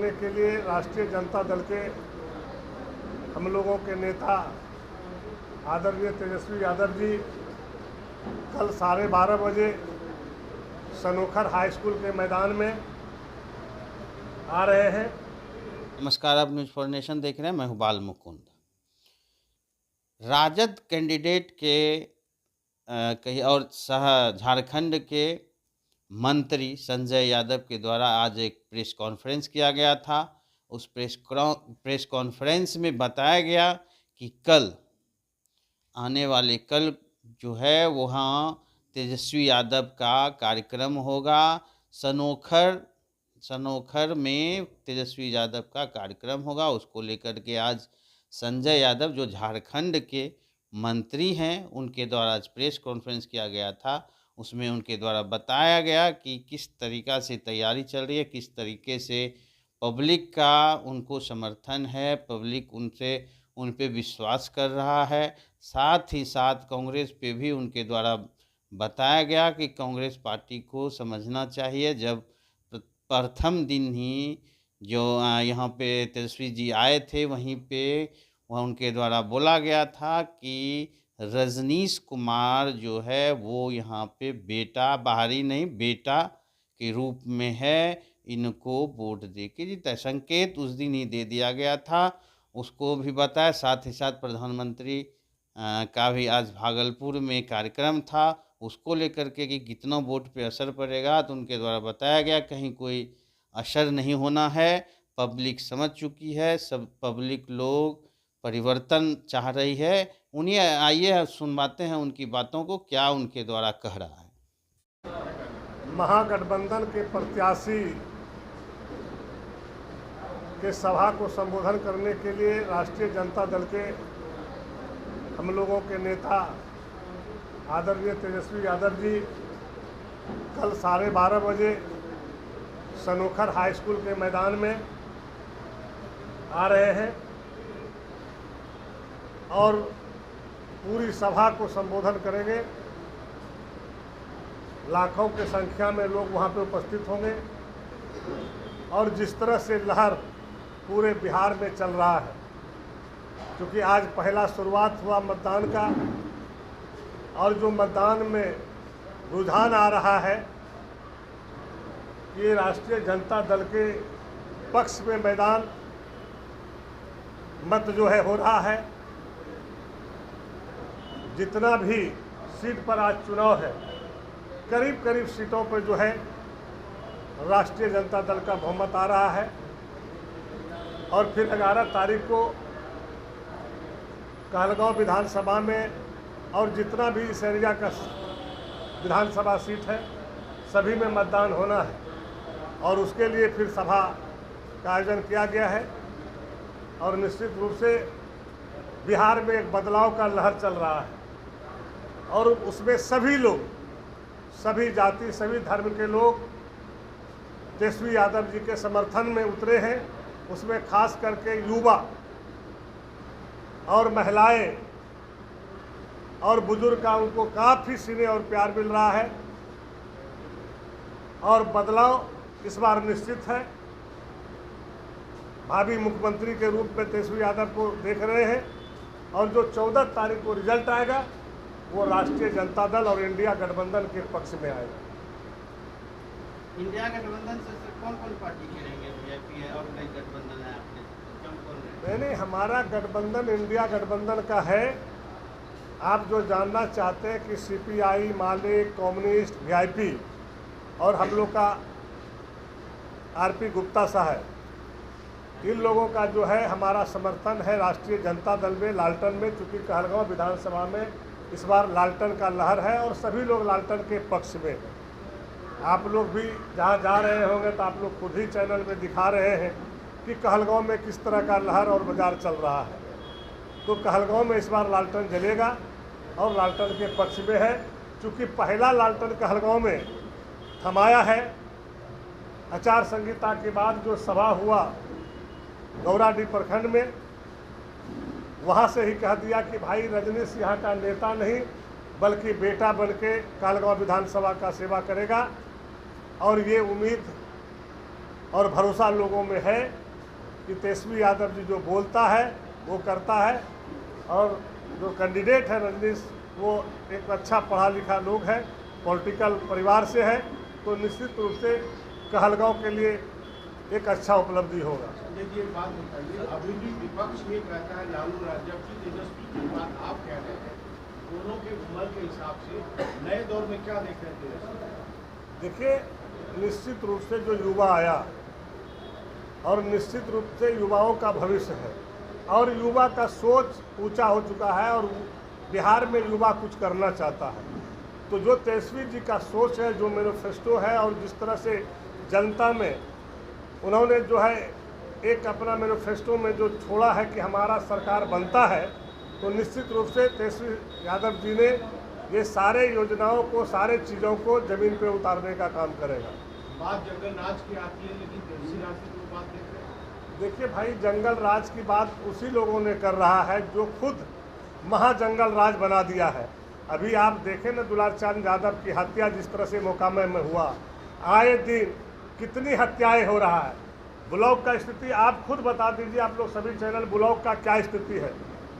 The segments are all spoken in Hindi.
करने के लिए राष्ट्रीय जनता दल के हम लोगों के नेता आदरणीय तेजस्वी यादव जी कल 12:30 बजे सनोखर हाई स्कूल के मैदान में आ रहे हैं। नमस्कार, आप न्यूज़ फॉर नेशन देख रहे हैं। मैं हूं बाल मुकुंद। राजद कैंडिडेट के कहीं और झारखंड के मंत्री संजय यादव के द्वारा आज एक प्रेस कॉन्फ्रेंस किया गया था। उस प्रेस कॉन्फ्रेंस में बताया गया कि कल आने वाले कल जो है वहाँ तेजस्वी यादव का कार्यक्रम होगा। सनोखर में तेजस्वी यादव का कार्यक्रम होगा। उसको लेकर के आज संजय यादव जो झारखंड के मंत्री हैं उनके द्वारा आज प्रेस कॉन्फ्रेंस किया गया था। उसमें उनके द्वारा बताया गया कि किस तरीक़ा से तैयारी चल रही है, किस तरीके से पब्लिक का उनको समर्थन है, पब्लिक उन पे विश्वास कर रहा है। साथ ही साथ कांग्रेस पे भी उनके द्वारा बताया गया कि कांग्रेस पार्टी को समझना चाहिए। जब प्रथम दिन ही जो यहाँ पे तेजस्वी जी आए थे वहीं पे वहाँ उनके द्वारा बोला गया था कि रजनीश कुमार जो है वो यहाँ पे बेटा, बाहरी नहीं बेटा के रूप में है, इनको वोट दे के जीता। संकेत उस दिन ही दे दिया गया था, उसको भी बताया। साथ ही साथ प्रधानमंत्री का भी आज भागलपुर में कार्यक्रम था, उसको लेकर के कि कितना वोट पे असर पड़ेगा, तो उनके द्वारा बताया गया कहीं कोई असर नहीं होना है। पब्लिक समझ चुकी है, सब पब्लिक लोग परिवर्तन चाह रही है। उन्हें आइए सुनवाते हैं उनकी बातों को, क्या उनके द्वारा कह रहा है। महागठबंधन के प्रत्याशी के सभा को संबोधन करने के लिए राष्ट्रीय जनता दल के हम लोगों के नेता आदरणीय तेजस्वी यादव जी कल 12:30 बजे सनोखर हाई स्कूल के मैदान में आ रहे हैं और पूरी सभा को संबोधन करेंगे। लाखों की संख्या में लोग वहां पे उपस्थित होंगे और जिस तरह से लहर पूरे बिहार में चल रहा है, क्योंकि आज पहला शुरुआत हुआ मतदान का और जो मतदान में रुझान आ रहा है ये राष्ट्रीय जनता दल के पक्ष में मैदान मत जो है हो रहा है। जितना भी सीट पर आज चुनाव है, करीब करीब सीटों पर जो है राष्ट्रीय जनता दल का बहुमत आ रहा है। और फिर 11 तारीख को कहलगांव विधानसभा में और जितना भी इस एरिया का विधानसभा सीट है सभी में मतदान होना है और उसके लिए फिर सभा का आयोजन किया गया है। और निश्चित रूप से बिहार में एक बदलाव का लहर चल रहा है और उसमें सभी लोग, सभी जाति, सभी धर्म के लोग तेजस्वी यादव जी के समर्थन में उतरे हैं। उसमें खास करके युवा और महिलाएं और बुजुर्ग का उनको काफ़ी स्नेह और प्यार मिल रहा है और बदलाव इस बार निश्चित है। भावी मुख्यमंत्री के रूप में तेजस्वी यादव को देख रहे हैं और जो 14 तारीख को रिजल्ट आएगा वो राष्ट्रीय जनता दल और इंडिया गठबंधन के पक्ष में आएगा। इंडिया गठबंधन से कौन कौन पार्टी करेंगे? बीजेपी है और कई गठबंधन है, आपने कौन? नहीं, हमारा गठबंधन इंडिया गठबंधन का है। आप जो जानना चाहते हैं कि सीपीआई, माले, कम्युनिस्ट, वीआईपी और हम लोग का आरपी गुप्ता साहब, इन लोगों का जो है हमारा समर्थन है राष्ट्रीय जनता दल में, लालटन में। चूँकि कहलगांव विधानसभा में इस बार लालटन का लहर है और सभी लोग लालटन के पक्ष में। आप लोग भी जहाँ जा रहे होंगे तो आप लोग खुद ही चैनल में दिखा रहे हैं कि कहलगांव में किस तरह का लहर और बाजार चल रहा है। तो कहलगांव में इस बार लालटन जलेगा और लालटन के पक्ष में है। चूँकि पहला लालटन कहलगांव में थमाया है। आचार संहिता के बाद जो सभा हुआ गौराडीह प्रखंड में, वहाँ से ही कह दिया कि भाई रजनीश यहाँ का नेता नहीं बल्कि बेटा बन के कहलगांव विधानसभा का सेवा करेगा। और ये उम्मीद और भरोसा लोगों में है कि तेजस्वी यादव जी जो बोलता है वो करता है। और जो कैंडिडेट है रजनीश, वो एक अच्छा पढ़ा लिखा लोग है, पॉलिटिकल परिवार से है, तो निश्चित रूप से कहलगांव के लिए एक अच्छा उपलब्धि होगा। देखिए एक बात बताइए, अभी भी विपक्ष ये कहता है लालू राज, जबकि तेजस्वी की बात आप कह रहे हैं, दोनों के उम्र के हिसाब से नए दौर में क्या देख रहे हैं? देखिए, निश्चित रूप से जो युवा आया और निश्चित रूप से युवाओं का भविष्य है और युवा का सोच ऊंचा हो चुका है और बिहार में युवा कुछ करना चाहता है। तो जो तेजस्वी जी का सोच है, जो मैनिफेस्टो है और जिस तरह से जनता में उन्होंने जो है एक अपना मैनिफेस्टो में जो छोड़ा है कि हमारा सरकार बनता है, तो निश्चित रूप से तेजस्वी यादव जी ने ये सारे योजनाओं को, सारे चीज़ों को ज़मीन पे उतारने का काम करेगा। बात जंगल राज की आती है, लेकिन तेजस्वी राज की तो बात देख रहे हैं। देखिए भाई, जंगल राज की बात उसी लोगों ने कर रहा है जो खुद महाजंगल राज बना दिया है। अभी आप देखें ना, दुलार चांद यादव की हत्या जिस तरह से मोकामा में हुआ, आए दिन कितनी हत्याएं हो रहा है। ब्लॉक का स्थिति आप खुद बता दीजिए, आप लोग सभी चैनल, ब्लॉक का क्या स्थिति है,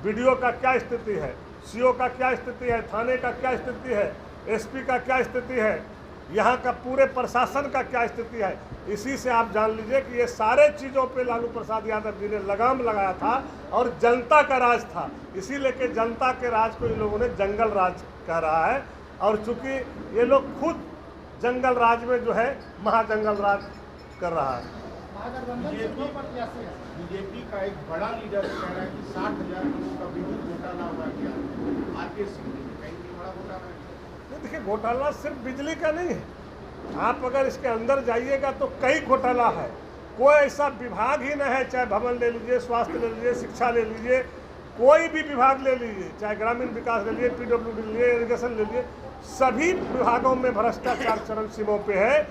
वीडियो का क्या स्थिति है, सीओ का क्या स्थिति है, थाने का क्या स्थिति है, एसपी का क्या स्थिति है, यहाँ का पूरे प्रशासन का क्या स्थिति है। इसी से आप जान लीजिए कि ये सारे चीज़ों पे लालू प्रसाद यादव जी ने लगाम लगाया था और जनता का राज था। इसीलिए कि जनता के राज को इन लोगों ने जंगल राज कह रहा है। और चूंकि ये लोग खुद जंगल राज में जो है महाजंगल राज कर रहा है। बीजेपी का एक बड़ा लीडर कह रहा है कि 60,000 करोड़ का विद्युत घोटाला हुआ क्या आरके सिंह कहीं बड़ा घोटाला है? देखिए, घोटाला सिर्फ बिजली का नहीं है, आप अगर इसके अंदर जाइएगा तो कई घोटाला है। कोई ऐसा विभाग ही न है, चाहे भवन ले लीजिए, स्वास्थ्य ले लीजिए, शिक्षा ले लीजिए, कोई भी विभाग ले लीजिए, चाहे ग्रामीण विकास ले लीजिए, PWD ले लीजिए, इरिगेशन ले लीजिए, सभी विभागों में भ्रष्टाचार चरम सीमाओं पे है।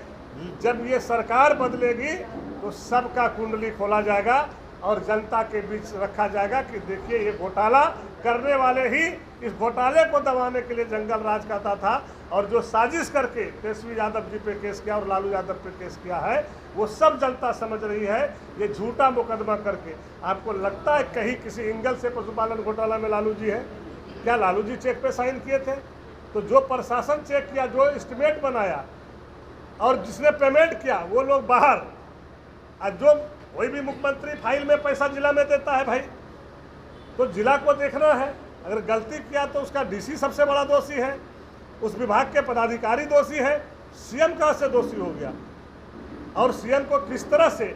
जब ये सरकार बदलेगी तो सबका कुंडली खोला जाएगा और जनता के बीच रखा जाएगा कि देखिए, ये घोटाला करने वाले ही इस घोटाले को दबाने के लिए जंगल राज कहता था। और जो साजिश करके तेजस्वी यादव जी पे केस किया और लालू यादव पे केस किया है, वो सब जनता समझ रही है। ये झूठा मुकदमा करके आपको लगता है कहीं किसी एंगल से पशुपालन घोटाला में लालू जी है क्या? लालू जी चेक पे साइन किए थे? तो जो प्रशासन चेक किया, जो एस्टिमेट बनाया और जिसने पेमेंट किया, वो लोग बाहर। आज जो कोई भी मुख्यमंत्री फाइल में पैसा जिला में देता है भाई, तो जिला को देखना है। अगर गलती किया तो उसका डीसी सबसे बड़ा दोषी है, उस विभाग के पदाधिकारी दोषी है, सीएम कहाँ से दोषी हो गया? और सीएम को किस तरह से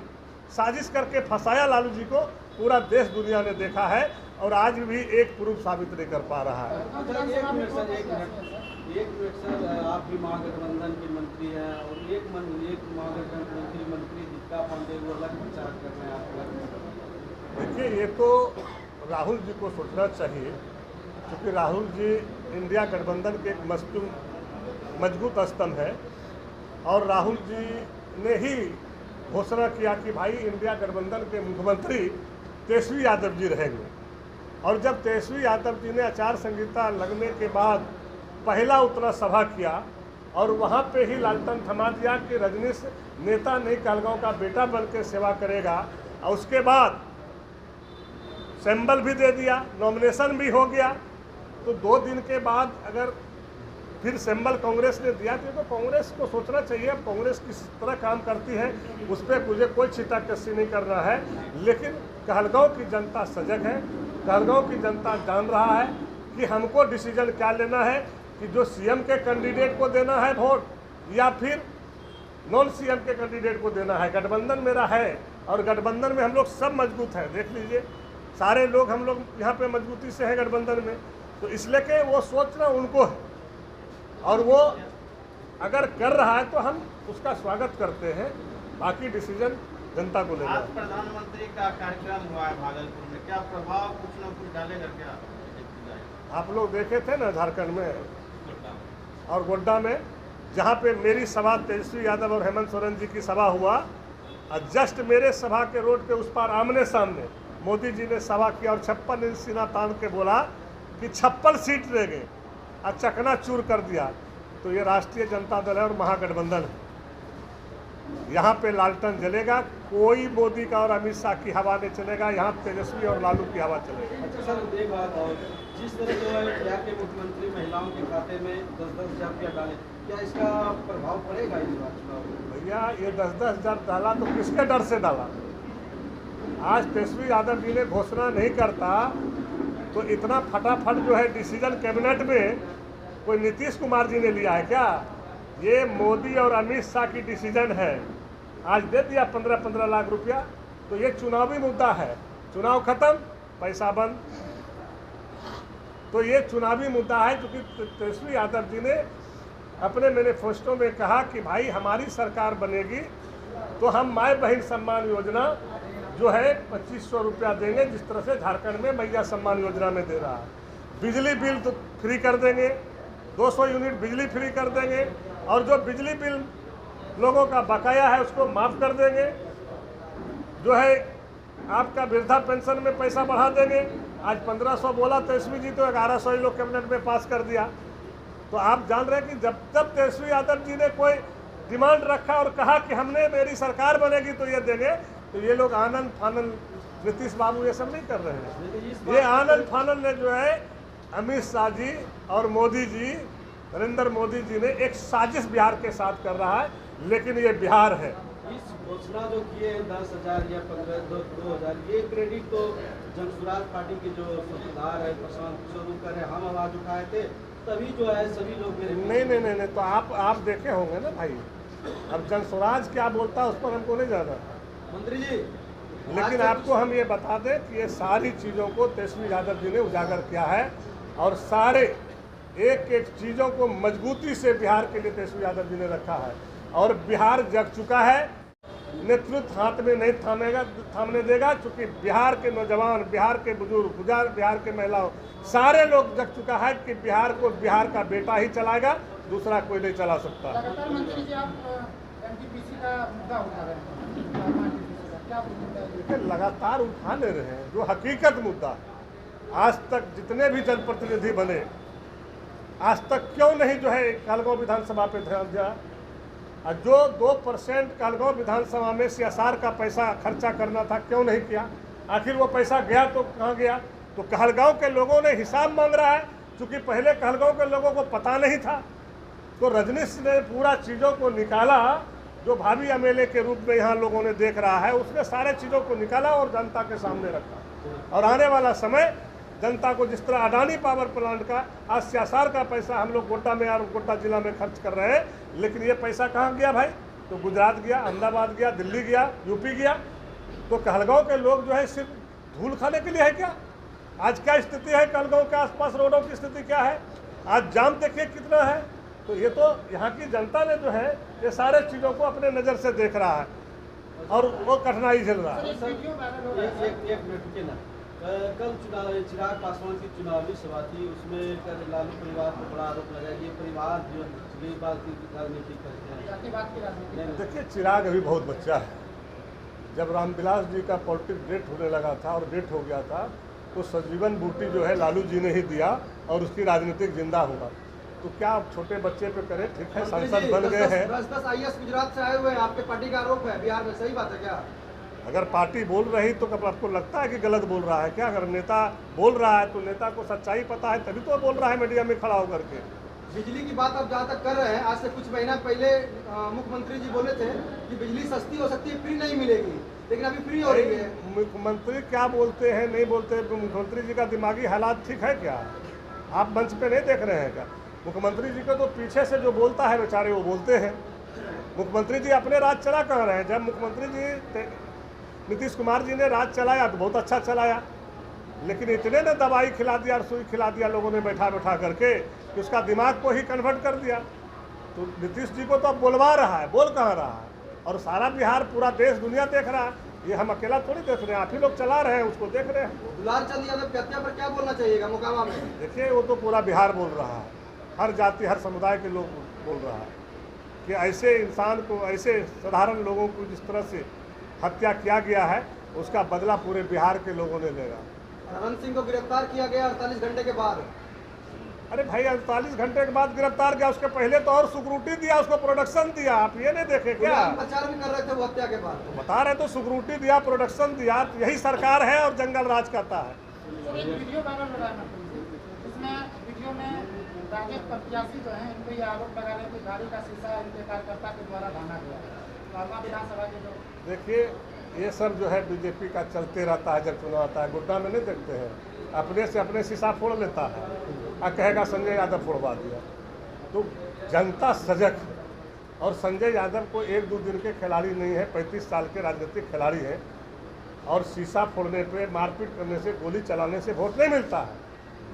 साजिश करके फंसाया लालू जी को, पूरा देश दुनिया ने देखा है और आज भी एक प्रूफ साबित नहीं कर पा रहा है। एक मिनट सर, आप भी महागठबंधन के मंत्री हैं और एक महागठबंधन मंत्री दीपिका पांडे वो अलग प्रचार कर रहे हैं। देखिए, ये तो राहुल जी को सोचना चाहिए, क्योंकि राहुल जी इंडिया गठबंधन के एक मजबूत स्तंभ है और राहुल जी ने ही घोषणा किया कि भाई इंडिया गठबंधन के मुख्यमंत्री तेजस्वी यादव जी रहेंगे। और जब तेजस्वी यादव जी ने आचार संहिता लगने के बाद पहला उतना सभा किया और वहाँ पे ही लालटेन थमा दिया कि रजनीश नेता नहीं, कहलगांव का बेटा बन के सेवा करेगा। और उसके बाद सैंबल भी दे दिया, नॉमिनेशन भी हो गया। तो 2 दिन के बाद अगर फिर सैंबल कांग्रेस ने दिया तो कांग्रेस को सोचना चाहिए कांग्रेस किस तरह काम करती है, उस पर मुझे कोई छीटा कसी नहीं करना है। लेकिन कहलगांव की जनता सजग है, कहलगांव की जनता जान रहा है कि हमको डिसीजन क्या लेना है, कि जो सीएम के कैंडिडेट को देना है वोट या फिर नॉन सीएम के कैंडिडेट को देना है। गठबंधन मेरा है और गठबंधन में हम लोग सब मजबूत हैं, देख लीजिए सारे लोग हम लोग यहाँ पे मजबूती से हैं गठबंधन में। तो इसलिए कि वो सोचना उनको है और वो अगर कर रहा है तो हम उसका स्वागत करते हैं, बाकी डिसीजन जनता को लेना है। प्रधानमंत्री का कार्यक्रम हुआ है भागलपुर में, क्या प्रभाव कुछ न कुछ डालेगा क्या? आप लोग देखे थे ना झारखंड में और गोड्डा में, जहाँ पे मेरी सभा तेजस्वी यादव और हेमंत सोरेन जी की सभा हुआ और जस्ट मेरे सभा के रोड के उस पार आमने सामने मोदी जी ने सभा किया और 56 इंच सीना तान के बोला कि 56 सीट ले गए और चकनाचूर कर दिया। तो ये राष्ट्रीय जनता दल है और महागठबंधन है। यहाँ पे लालटेन जलेगा, कोई मोदी का और अमित शाह की हवा नहीं चलेगा, यहाँ तेजस्वी और लालू की हवा चलेगी। अच्छा सर, एक बात और, जिस तरह जो है बिहार के मुख्यमंत्री महिलाओं के खाते में 10-10 हज़ार रुपया डाले, क्या इसका प्रभाव पड़ेगा इस बार चुनाव में? भैया ये 10-10 हज़ार डाला तो किसके डर से डाला? आज तेजस्वी यादव जी ने घोषणा नहीं करता तो इतना फटाफट जो है डिसीजन कैबिनेट में कोई नीतीश कुमार जी ने लिया है क्या? ये मोदी और अमित शाह की डिसीजन है। आज दे दिया 15-15 लाख रुपया, तो ये चुनावी मुद्दा है। चुनाव खत्म, पैसा बंद। तो ये चुनावी मुद्दा है, क्योंकि तेजस्वी यादव जी ने अपने मैनिफेस्टो में कहा कि भाई हमारी सरकार बनेगी तो हम माई बहन सम्मान योजना जो है 2500 रुपया देंगे, जिस तरह से झारखंड में मैया सम्मान योजना में दे रहा है। बिजली बिल तो फ्री कर देंगे, 200 यूनिट बिजली फ्री कर देंगे, और जो बिजली बिल लोगों का बकाया है उसको माफ़ कर देंगे। जो है आपका वृद्धा पेंशन में पैसा बढ़ा देंगे। आज 1500 बोला तेजस्वी जी, तो 1100 ही लोग कैबिनेट में पास कर दिया। तो आप जान रहे हैं कि जब तक तेजस्वी यादव जी ने कोई डिमांड रखा और कहा कि हमने मेरी सरकार बनेगी तो ये देंगे, तो ये लोग आनंद फानंद, नीतीश बाबू ये सब नहीं कर रहे हैं। ये आनंद फानंद ने जो है अमित शाह जी और मोदी जी, नरेंद्र मोदी जी ने एक साजिश बिहार के साथ कर रहा है, लेकिन ये बिहार है। इस घोषणा जो किए 10,000 या 2,000, ये क्रेडिट तो जनसुराज पार्टी के जो सूत्रधार है प्रशांत किशोर कर रहे, हम आवाज उठाए थे तभी जो है सभी लोग नहीं, तो आप देखे होंगे ना भाई। अब जनसुराज क्या बोलता है उस पर हमको नहीं जाना मंत्री जी, लेकिन आपको हम ये बता दें कि ये सारी चीज़ों को तेजस्वी यादव जी ने उजागर किया है, और सारे एक एक चीज़ों को मजबूती से बिहार के लिए तेजस्वी यादव जी ने रखा है, और बिहार जग चुका है। नेतृत्व हाथ में नहीं थामने देगा, क्योंकि बिहार के नौजवान, बिहार के बुजुर्ग, बिहार के महिलाओं, सारे लोग जग चुका है कि बिहार को बिहार का बेटा ही चलाएगा, दूसरा कोई नहीं चला सकता। लगातार मंत्री जी आप एनटीपीसी का मुद्दा उठा रहे हैं, क्या मुद्दा है? लगातार उठा ले रहे हैं जो हकीकत मुद्दा है। आज तक जितने भी जनप्रतिनिधि बने, आज तक क्यों नहीं जो है कहलगांव विधानसभा पे ध्यान दिया? जो 2% कहलगांव विधानसभा में CSR का पैसा खर्चा करना था, क्यों नहीं किया? आखिर वो पैसा गया तो कहाँ गया? तो कहलगांव के लोगों ने हिसाब मांग रहा है, क्योंकि पहले कहलगांव के लोगों को पता नहीं था। तो रजनीश ने पूरा चीज़ों को निकाला, जो भावी MLA के रूप में यहाँ लोगों ने देख रहा है, उसने सारे चीज़ों को निकाला और जनता के सामने रखा। और आने वाला समय जनता को, जिस तरह अडानी पावर प्लांट का आज CSR का पैसा हम लोग गोड्डा में और गोड्डा जिला में खर्च कर रहे हैं, लेकिन ये पैसा कहाँ गया भाई? तो गुजरात गया, अहमदाबाद गया, दिल्ली गया, यूपी गया। तो कहलगांव के लोग जो है सिर्फ धूल खाने के लिए है क्या? आज क्या स्थिति है कहलगांव के आसपास, रोडों की स्थिति क्या है? आज जाम देखिए कितना है। तो ये तो यहाँ की जनता ने जो है ये सारे चीज़ों को अपने नज़र से देख रहा है, और वो कठिनाई झेल रहा है। एक मिनट रुकिए ना। कल चिराग पासवान की चुनावी सभा थी, उसमें लालू परिवार पर बड़ा आरोप लगा, ये परिवार जो बात की राजनीति करते हैं। देखिए, चिराग अभी बहुत बच्चा है। जब रामविलास जी का पॉलिटिक्स डेट होने लगा था और डेट हो गया था, तो संजीवन बूटी जो है लालू जी ने ही दिया, और उसकी राजनीतिक जिंदा होगा। तो क्या आप छोटे बच्चे पे करें? ठीक है, सांसद बन गए हैं। 10 IAS गुजरात से आए हुए हैं, आपके पार्टी का आरोप है बिहार में, सही बात है क्या? अगर पार्टी बोल रही तो कब आपको लगता है कि गलत बोल रहा है क्या? अगर नेता बोल रहा है तो नेता को सच्चाई पता है, तभी तो बोल रहा है मीडिया में खड़ा होकर के। बिजली की बात आप जहाँ तक कर रहे हैं, आज से कुछ महीना पहले मुख्यमंत्री जी बोले थे कि बिजली सस्ती हो सकती है, फ्री नहीं मिलेगी, लेकिन अभी फ्री हो रही है। मुख्यमंत्री क्या बोलते हैं नहीं बोलते, मुख्यमंत्री जी का दिमागी हालात ठीक है क्या? आप मंच पे नहीं देख रहे हैं क्या? मुख्यमंत्री जी को तो पीछे से जो बोलता है बेचारे वो बोलते हैं। मुख्यमंत्री जी अपने राज चला कहाँ रहे हैं? जब मुख्यमंत्री जी नीतीश कुमार जी ने राज चलाया तो बहुत अच्छा चलाया, लेकिन इतने ने दवाई खिला दिया और सुई खिला दिया लोगों ने बैठा बैठा करके कि उसका दिमाग को ही कन्वर्ट कर दिया। तो नीतीश जी को तो अब बोलवा रहा है, बोल कहाँ रहा है? और सारा बिहार, पूरा देश दुनिया देख रहा है, ये हम अकेला थोड़ी देख रहे हैं, आप ही लोग चला रहे हैं, उसको देख रहे हैं। दुलार चंद यादव की हत्या पर क्या बोलना चाहिएगा मोकामा में? देखिए, वो तो पूरा बिहार बोल रहा है, हर जाति हर समुदाय के लोग बोल रहा है कि ऐसे इंसान को, ऐसे साधारण लोगों को जिस तरह से हत्या किया गया है, उसका बदला पूरे बिहार के लोगों ने लेगा। रमन सिंह को गिरफ्तार किया गया 48 घंटे के बाद। अरे भाई 48 घंटे के बाद गिरफ्तार किया, उसके पहले तो और सिक्योरिटी दिया, उसको प्रोडक्शन दिया। आप ये नहीं देखे क्या? प्रचार भी कर रहे थे वो हत्या के बाद। बता रहे तो सिक्योरिटी दिया, प्रोडक्शन दिया। यही सरकार है और जंगल राज करता है। सर एक वीडियो वायरल हो रहा है इसमें वीडियो में राजद प्रत्याशी जो है इनको ये आरोप लगा रहे हैं कि गाड़ी का शीशा इनके कार्यकर्ता के द्वारा भाना गया है। कालवा विधानसभा के जो देखिए ये सब जो है बीजेपी का चलते रहता है। जब चुनाव आता है गुड्डा में नहीं देखते हैं, अपने से अपने शीशा फोड़ लेता है और कहेगा संजय यादव फोड़वा दिया। तो जनता सजग है और संजय यादव को 1-2 दिन के खिलाड़ी नहीं है, 35 साल के राजनीतिक खिलाड़ी हैं। और शीशा फोड़ने पे, मारपीट करने से, गोली चलाने से वोट नहीं मिलता है।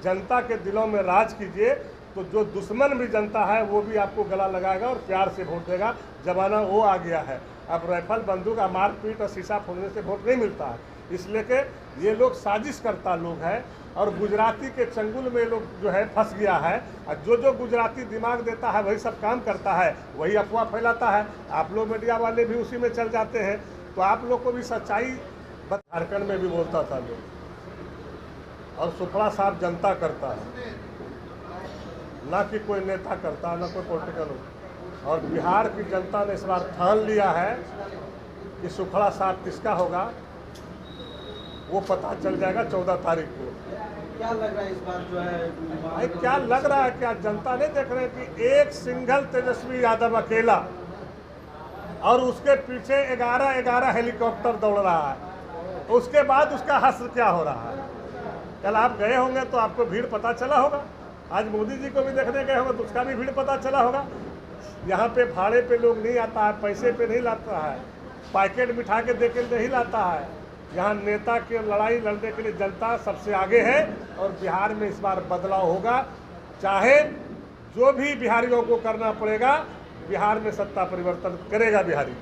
जनता के दिलों में राज कीजिए तो जो दुश्मन भी जनता है वो भी आपको गला लगाएगा और प्यार से वोट देगा। जमाना वो आ गया है, अब राइफल बंदूक का मारपीट और शीशा फोड़ने से वोट नहीं मिलता है। इसलिए कि ये लोग साजिश करता लोग हैं और गुजराती के चंगुल में लोग जो है फंस गया है। और जो गुजराती दिमाग देता है वही सब काम करता है, वही अफवाह फैलाता है। आप लोग मीडिया वाले भी उसी में चल जाते हैं। तो आप लोग को भी सच्चाई झारखंड में भी बोलता था लोग, और सुफड़ा साफ जनता करता है, ना कि कोई नेता करता, ना कोई पॉलिटिकल। और बिहार की जनता ने इस बार ठान लिया है कि सुखड़ा साफ किसका होगा वो पता चल जाएगा 14 तारीख को। क्या लग रहा है इस बार जो है? भाई क्या लग रहा है, क्या जनता नहीं देख रहे कि एक सिंगल तेजस्वी यादव अकेला और उसके पीछे 11 हेलीकॉप्टर दौड़ रहा है। उसके बाद उसका हश्र क्या हो रहा है। कल आप गए होंगे तो आपको भीड़ पता चला होगा। आज मोदी जी को भी देखने गए होंगे तो उसका भी भीड़ पता चला होगा। यहाँ पे भाड़े पे लोग नहीं आता है, पैसे पे नहीं लाता है, पैकेट बिठा के दे के नहीं लाता है। यहाँ नेता की लड़ाई लड़ने के लिए जनता सबसे आगे है और बिहार में इस बार बदलाव होगा। चाहे जो भी बिहारियों को करना पड़ेगा, बिहार में सत्ता परिवर्तन करेगा बिहारी।